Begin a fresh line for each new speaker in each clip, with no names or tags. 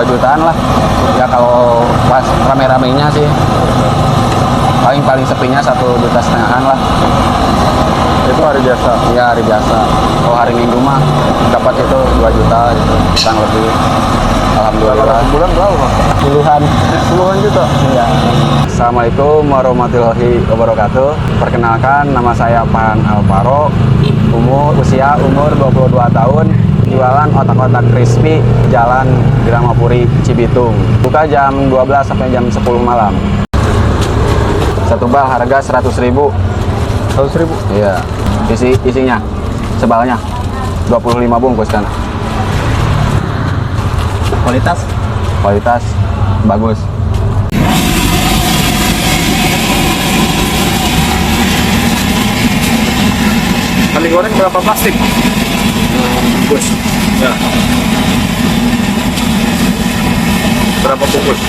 2 jutaan lah ya kalau pas rame-ramenya sih. Paling sepinya 1,5 jutaan lah.
Itu hari biasa?
Iya, hari biasa. Kalau hari Minggu mah dapat itu 2 juta gitu, kurang lebih. Alhamdulillah.
Bulan berapa Bang? Puluhan juta?
Iya. Assalamualaikum warahmatullahi wabarakatuh. Perkenalkan, nama saya Pan Alvaro. Usia umur 22 tahun. Jualan otak-otak crispy Jalan Gramapuri Cibitung. Buka jam 12 sampai jam 10 malam. Satu bal harga 100.000.
100.000?
Iya. Isinya sebalnya 25 bungkus kan. Kualitas bagus.
Kali goreng berapa plastik? Bungkus. Ya. Berapa bungkus?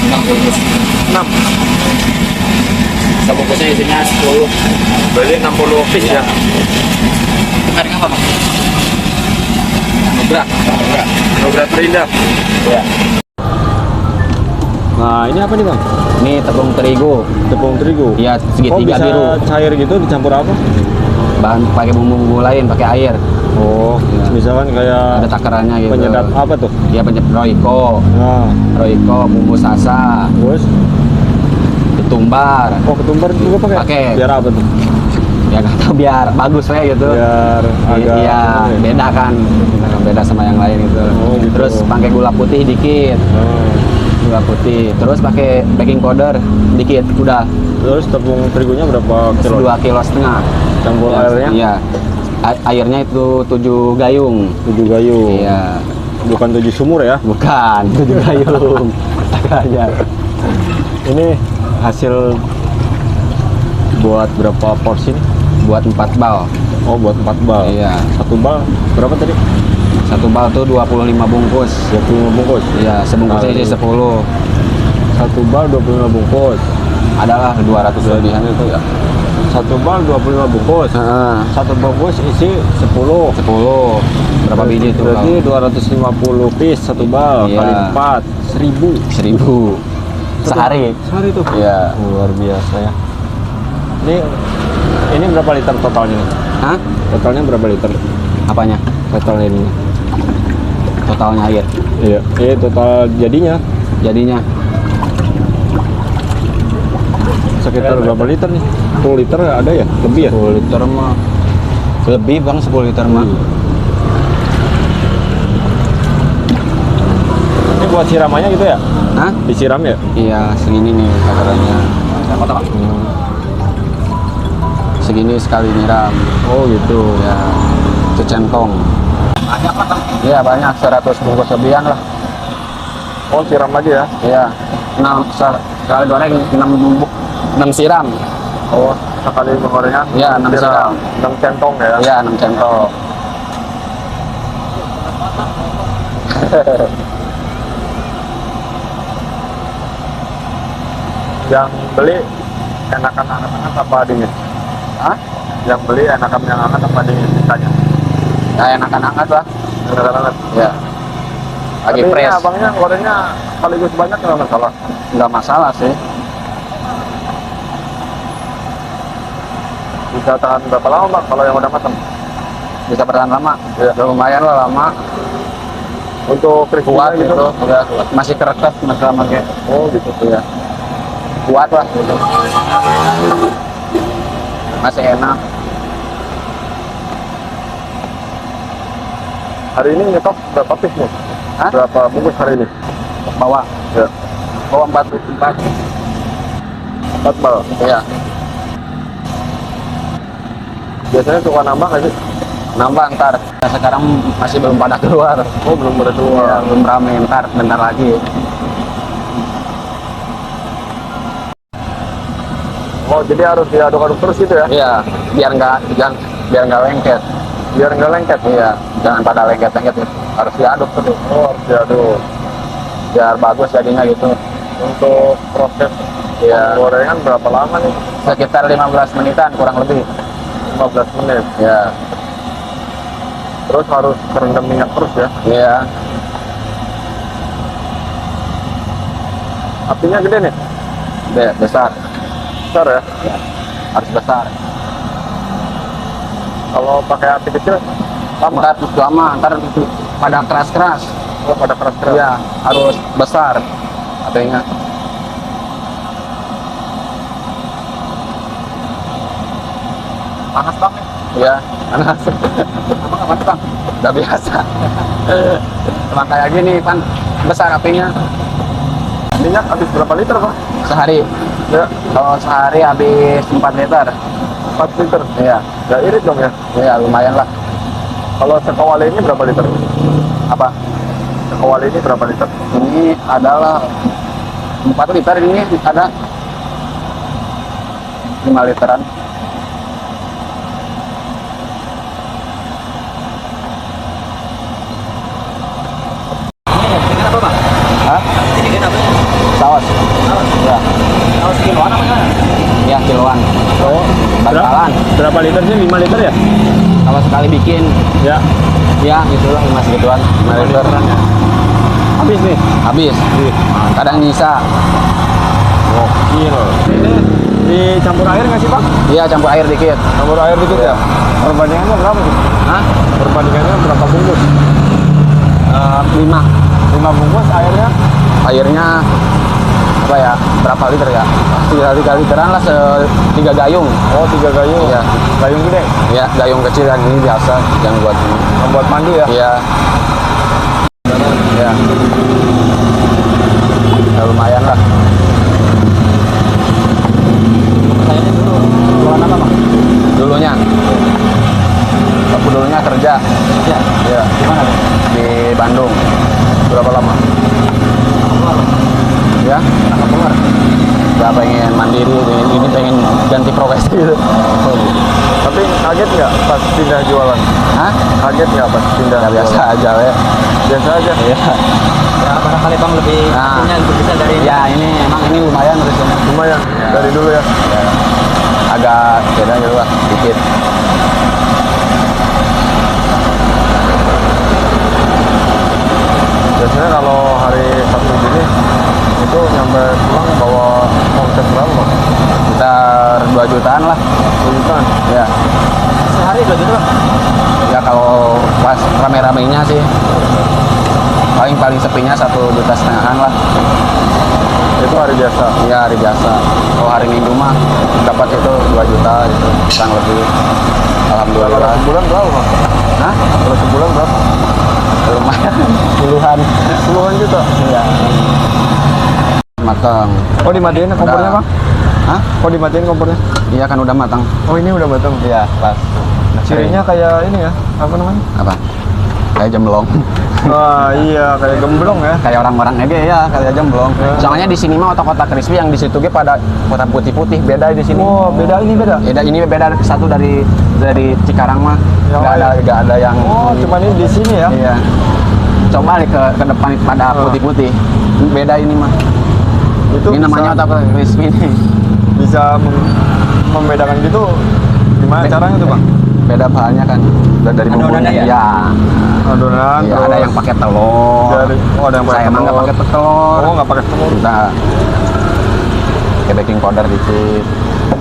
6 bungkus.
6.
Sebungkusnya isinya 10.
Berarti 60 piece ya?
Harga apa, Bang?
Nugrat terindah.
Ya.
Nah, ini apa nih Bang?
Ini tepung terigu.
Tepung terigu?
Iya, segitiga
bisa
biru.
Cair gitu dicampur apa?
Bahan pakai bumbu-bumbu lain, pakai air.
Oh,
Ya.
misalkan kayak
Ada takarannya gitu.
penyedap apa tuh?
Ya, penyedap Royco,
Nah,
bumbu sasa,
terus?
ketumbar.
Oh, ketumbar juga pakai?
Pakai.
Biar apa tuh?
Ya nggak tahu, biar bagus ya gitu.
Biar agak
Iya, beda kan. Beda sama yang lain gitu.
Oh, gitu.
Terus pakai gula putih dikit.
Oh.
Gula putih. Terus pakai baking powder dikit. Udah.
Terus tepung terigunya berapa kilo?
2,5 kilo.
Campur
Ya,
airnya?
Iya. Airnya itu 7 gayung.
7 gayung.
Iya.
Bukan 7 sumur ya?
Bukan, 7 gayung. Aja.
Ini hasil buat berapa porsi nih?
Buat 4 bal.
Oh, buat 4 bal.
Iya.
Satu bal berapa tadi?
Satu bal tuh 25 bungkus.
25 bungkus.
Iya, sebungkusnya isi 10.
Satu bal 25 bungkus.
Adalah 200 lebihan itu ya.
Satu bal 25 bungkus. Satu bungkus isi 10.
10. Berapa biji itu?
Berarti 250 piece satu bal.
Iya.
Kali 4 1000.
1000 sehari.
Sehari tuh.
Iya.
Luar biasa ya. Ini berapa liter totalnya nih?
Hah?
Totalnya berapa liter?
Apanya?
Totalnya ini.
Totalnya air.
Iya. Total jadinya
Jadinya
sekitar berapa liter nih? 10 liter ada ya? Lebih ya?
10 liter mah. Lebih Bang, 10 liter mah.
Ini buat siramannya gitu ya?
Hah?
Disiram ya?
Iya, segini nih takarannya. Segini sekali nyiram.
Oh gitu.
Ya, itu centong.
Banyak apa?
Iya, banyak, 100 bungkus lebihan lah.
Oh, siram lagi ya?
Iya. 6 sekali goreng 6 siram.
Oh, sekali penggorengan?
Iya, 6 siram.
6 centong ya?
Iya, 6 centong.
Yang beli enakan hangat apa dingin?
Hah?
Yang beli enakan yang hangat apa dingin sisanya?
Ya, enakan hangat lah.
Enakan hangat?
Ya. Lagi
Tapi ini
fresh.
abangnya gorengnya sekaligus banyak nggak masalah?
Nggak masalah sih.
Bisa tahan berapa lama Bang kalau yang udah matang?
Bisa bertahan lama.
Iya.
Udah lumayan lah lama.
Untuk
Kuat
crispy-nya
gitu. Udah masih kerekat mereka pakai.
Oh gitu.
Iya. Kuat lah gitu. Masih enak.
Hari ini nyetok berapa piece nih?
Hah?
Berapa bungkus hari ini?
Bawa.
Ya.
Bawa 4
4 bal.
Iya.
Biasanya suka nambah nggak sih?
Nambah ntar. Nah, sekarang masih belum pada keluar.
Oh belum pada
Iya,
keluar.
belum rame, ntar bentar lagi.
Oh jadi harus diaduk-aduk terus gitu ya?
Iya, biar nggak lengket.
Biar nggak lengket.
Iya, jangan pada lengket-lengket gitu. Harus diaduk terus.
Oh harus diaduk.
Biar bagus jadinya gitu.
Untuk proses
Iya.
gorengan berapa lama nih?
Sekitar 15 menitan kurang lebih.
15 menit.
Ya.
Terus harus kerendam minyak terus ya?
Iya.
Apinya gede nih?
Besar.
Besar ya?
Harus besar.
Kalau pakai api kecil sama?
Ntar pada keras-keras.
Oh, pada keras-keras?
Iya, harus besar apinya.
Panas banget.
Iya, panas.
Emang panas bang?
Udah biasa. Emang kayak gini kan besar apinya.
Minyak habis berapa liter bang?
Sehari.
Ya,
Kalau sehari habis 4 liter.
4 liter.
Iya.
Ya irit dong ya.
Iya, lumayan lah.
Kalau sekawali ini berapa liter?
Apa?
Sekawali ini berapa liter?
Ini adalah 4 liter, ini ada 5 literan.
Ini apa bang?
Hah?
Ini apa?
Saus. Ya.
Saus kiloan apa gimana?
Ya, kiloan.
Oh,
Bantalan.
berapa liter sih? 5 liter ya?
Kalau sekali bikin,
Ya.
ya gitulah 5 segituan. 5 liter.
Habis nih.
Habis. Kadang nyisa.
Gokil. Ini dicampur air nggak sih bang?
Iya, campur air dikit.
Campur air dikit ya? Perbandingannya berapa sih?
Hah?
Perbandingannya berapa bungkus?
5.
5 bungkus airnya?
Airnya apa ya? Berapa liter ya? 3 literan lah, 3 gayung.
Oh, 3 gayung.
Iya.
Gayung gede?
Ya, gayung kecil yang ini biasa, yang buat ini.
Membuat mandi ya?
Iya. Ya. Ya, lumayan lah.
Saya dulu jualan apa bang?
Dulunya. Aku dulunya kerja.
Ya.
Iya.
Di mana?
Di Bandung. Berapa lama? Ya.
Kenapa keluar?
Ya pengen mandiri, ini pengen ganti profesi gitu.
Tapi kaget nggak pas pindah jualan?
Hah?
Kaget nggak pas pindah?
Ya biasa
jualan?
aja ya.
Biasa aja.
Iya.
Ya barangkali bang lebih
Nah.
punya lebih besar dari ini.
Ya ini emang ini lumayan terusnya.
Lumayan
Ya.
dari dulu ya.
Ya. Agak beda gitu lah, dikit.
Biasanya kalau hari Sabtu gini itu nyampe pulang bawa omset berapa bang?
Sekitar 2 jutaan lah.
2 jutaan.
Ya.
Sehari 2 juta bang?
Ya kalau pas rame-ramenya sih paling sepinya 1,5 jutaan lah.
Itu hari biasa.
Iya, hari biasa. Kalau hari Minggu mah dapat itu 2 juta gitu, kurang lebih.
Kalau
Alhamdulillah.
sebulan berapa bang?
Hah?
Kalau sebulan berapa?
Lumayan. Puluhan.
Puluhan juta.
Iya. Matang.
Oh dimatiin kompornya
Udah.
bang?
Hah?
Oh dimatiin kompornya?
Iya kan udah matang.
Oh ini udah matang.
Iya, pas.
Cirinya kayak ini ya? Apa namanya?
Apa? Kayak jemblong.
Wah iya kayak gemblong ya.
Kayak orang-orang ege ya, kayak jemblong. Soalnya di sini mah otak-otak crispy yang di situ ge pada kotak putih-putih, beda di sini.
Oh beda ini beda.
Beda, ini beda satu dari Cikarang mah.
Yang
Nggak ada yang
Oh cuma ini di sini ya?
Iya. Coba nih ke depan pada putih-putih. Beda ini mah.
Itu
Ini namanya
bisa,
otak crispy nih.
bisa membedakan gitu gimana caranya tuh bang?
Beda bahannya kan. Dari bumbunya.
Adonannya ya?
Iya.
Adonan
Iya,
terus
ada yang pakai telur.
ada yang pakai
Saya emang nggak
telur.
pakai telur.
Oh nggak pakai telur.
Kita pakai baking powder dikit.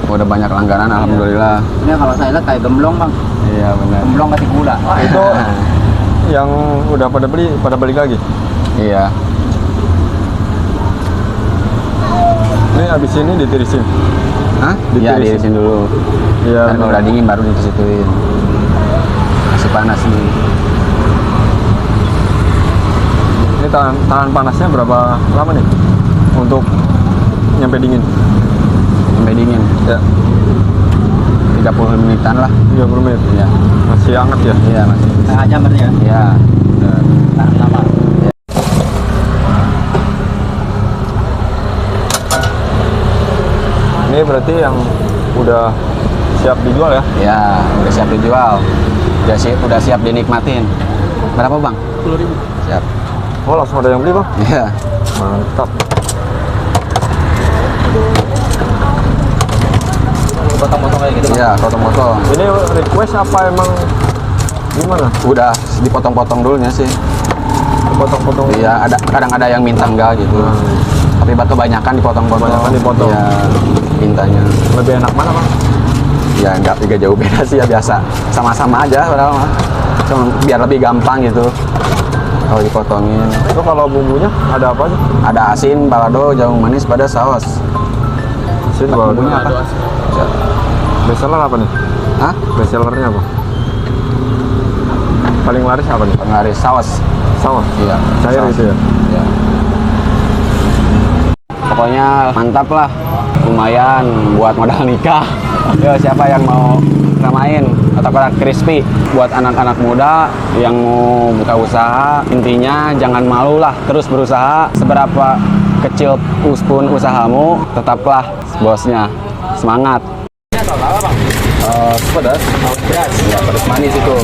Udah banyak langganan, alhamdulillah.
Ini kalau saya lihat kayak gemblong bang,
Iya benar.
gemblong kasih gula.
Itu yang udah pada beli lagi.
Iya.
Ini abis ini ditirisin.
Hah? Iya,
Ditirisin.
dirisin dulu.
Iya.
Dan kalau udah dingin baru disituin. Masih panas nih.
Ini tahan panasnya berapa lama nih untuk nyampe dingin?
Sampai dingin.
Ya
30 menitan lah.
30 menit.
Iya.
Masih hangat ya.
Iya masih.
Setengah jam berarti ya?
Iya. Benar.
Tahan lama.
Ini berarti yang udah siap dijual ya?
Iya, udah siap dijual. Udah siap dinikmatin. Berapa bang?
10.000.
Siap.
Oh langsung ada yang beli bang?
Iya.
Mantap.
Potong-potong kayak gitu bang.
Iya, potong-potong.
Ini request apa emang gimana?
Udah dipotong-potong dulunya sih.
Potong-potong.
Iya, kadang ada yang minta enggak gitu. Tapi kebanyakan dipotong-potong.
Kebanyakan dipotong.
Ya, pintanya.
Lebih enak mana bang?
Ya nggak juga jauh beda sih ya, biasa. Sama-sama aja padahal mah. Cuma biar lebih gampang gitu. Kalau dipotongin.
Itu kalau bumbunya ada apa aja?
Ada asin, balado, jagung manis, pada saus.
Asin, balado.
Bumbunya apa?
Bestseller apa nih?
Hah?
Bestsellernya apa? Paling laris apa nih?
Pengaris saus.
Saus?
Iya.
Cair
saus.
gitu ya?
Iya. Pokoknya mantap lah. Lumayan buat modal nikah. Yo, siapa yang mau namain otak-otak crispy buat anak-anak muda yang mau buka usaha, intinya jangan malu lah, terus berusaha. Seberapa kecil pun usahamu, tetaplah bosnya. Semangat. Pedas, ya pedas manis itu.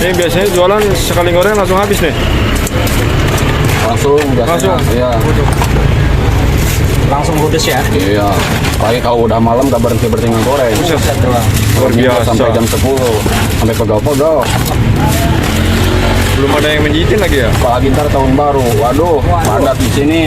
Ini biasanya jualan sekali goreng langsung habis nih?
Langsung biasanya.
Langsung?
Iya.
Langsung ludes ya.
Iya. Apalagi kalau udah malam gak berhenti ngegoreng.
Luar biasa.
Sampai jam 10, sampai pegel-pegel.
Belum ada yang menjijitin lagi ya?
Apalagi ntar tahun baru. Waduh, padat di sini.